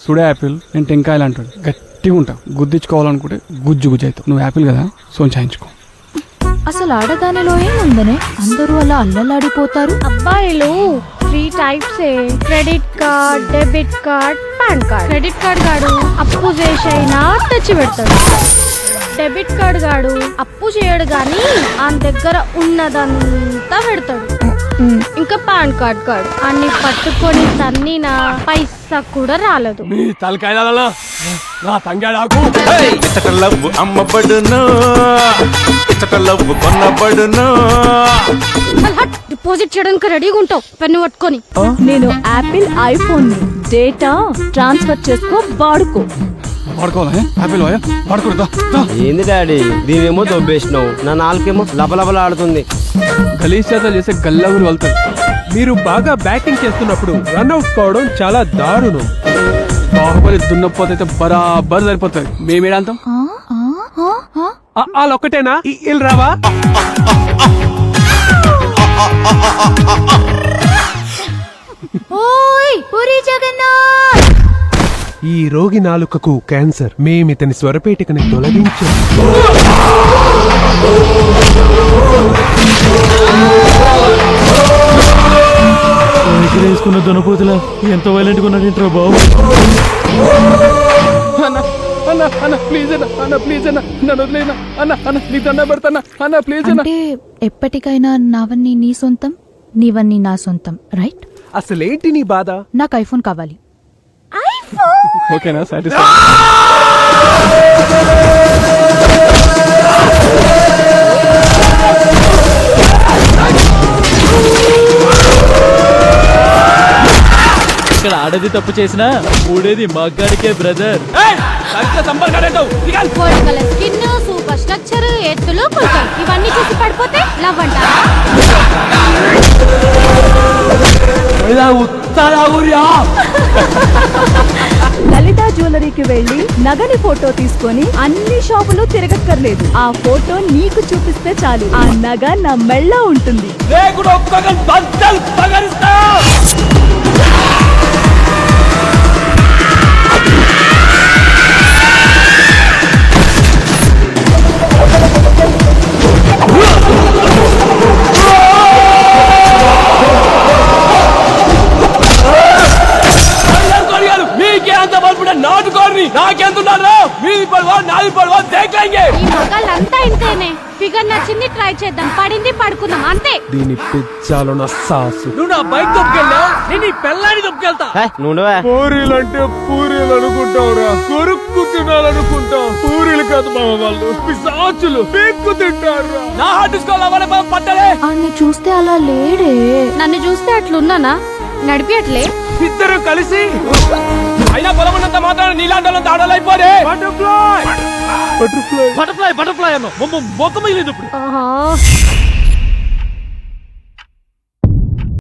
సుడే Apple నేను టెంకాయలు అంటాడు గట్టిగా ఉంటా గుద్దించుకోవాలనుకుంటే గుజ్జు గుజ్జు అవుతావు నువ్వు యాపిల్ కదా సోంచాయించుకో అసలు ఆడదానిలో ఏముందనే అందరూ అలా అల్లలాడిపోతారు. అబ్బాయిలు 3 types credit card, debit card, pan card. Credit card గాడు అప్పు చేసైనా తెచ్చి పెడతాడు. డెబిట్ కార్డ్ గాడు అప్పు చేయడు గాని ఆయన దగ్గర ఉన్నదంతా పెడతాడు. ఇంకా పాన్ కార్డ్ గాడు అన్ని పట్టుకొని తన్నినా పైసా కూడా రాలేదు. మీ తలకాయల నా తంగాడాకు లవ్ అమ్మబడును లవ్ కొన్నబడును డిపాజిట్ చేయడానికి రెడీగా ఉంటావు పెన్ను పట్టుకొని. నేను యాపిల్ ఐఫోన్ డేటా ట్రాన్స్ఫర్ చేసుకో వాడుకో. వాడుకోవాలి యాపిల్ వాడుకోదా ఏంది డాడీ దీనేమో దొబ్బేసినావు నా నాలుకేమో లబలబల ఆడుతుంది. గలీజ్ చేతలు చేసే గల్లగురు వెళ్తారు. మీరు బాగా బ్యాటింగ్ చేస్తున్నప్పుడు రన్అట్ కావడం చాలా దారుణం. బాహుబలి దున్నపోతే అయితే బరాబర్ సరిపోతుంది. మేమేడాంతం వాళ్ళొక్కటేనా ఇల్లు రావా? ఓయ్ పూరి జగన్నాథ్, ఈ రోగి నాలుకకు క్యాన్సర్. మేమితని స్వరపేటికని తొలగించాం. వేసుకున్న దునపోతులా ఎంత వైలెంట్ గా ఉన్నాడేంట్రా బాబు. అన్న అన్న ప్లీజ్ అన్న అన్న ప్లీజ్ అన్న నన్ను వదిలేనా అన్న అన్న నీకు దండ పెడతానా అన్న ప్లీజ్ అన్న. అంటే ఎప్పటికైనా నావన్నీ నీ సొంతం, నీవన్నీ నా సొంతం, రైట్? అసలేంటి నీ బాధ? నాకు ఐఫోన్ కావాలి. ఓకేనా సాటిస్ఫై. ఇక్కడ ఆడది తప్పు చేసినా ఊడేది మగ్గాడికే బ్రదర్. కోరికల స్కిన్, సూపర్ స్ట్రక్చర్, ఎత్తులు, పులకలు ఇవన్నీ చూసి పడిపోతే లవ్ అంటారా? లలిత జ్యువెలరీకి వెళ్లి నగని ఫోటో తీసుకొని అన్ని షాపులు తిరగక్కర్లేదు. ఆ ఫోటో నీకు చూపిస్తే చాలు, ఆ నగ నా మెళ్ళ ఉంటుంది. ఈ మగాళ్ళంతా ఇంతేనే. ఫిగర్ నచ్చింది ట్రై చేద్దాం, పడింది పడుకుందాం అంతే. దీని పిచ్చాలో నా సాసు. నువ్వు నా బైక్ దొబ్బకెళ్ళా, నేను ఈ పెళ్ళాన్ని దొబ్బకెళ్తా. నువ్వే పూరీలంటే పూరీలు అనుకుంటావురా, కొరుక్కు తినాలనుకుంటావు. పూరీలు కాదు మా వాళ్ళు, పిశాచులు పీక్కు తింటారు. నా హార్ట్ తీసుకోవాలి పట్టలే. అన్ని చూస్తే అలా లేడే. నన్ను చూస్తే అట్లున్నానా? నడిపియట్లే. ఇద్దరు కలిసి అయినా పొలమన్నంత మాత్రం నీలాంటి ఆడాలైపోరే. బటర్ఫ్లై బటర్ఫ్లై బటర్ఫ్లై అన్న మొక్క మిగిలింది ఇప్పుడు. ఆహా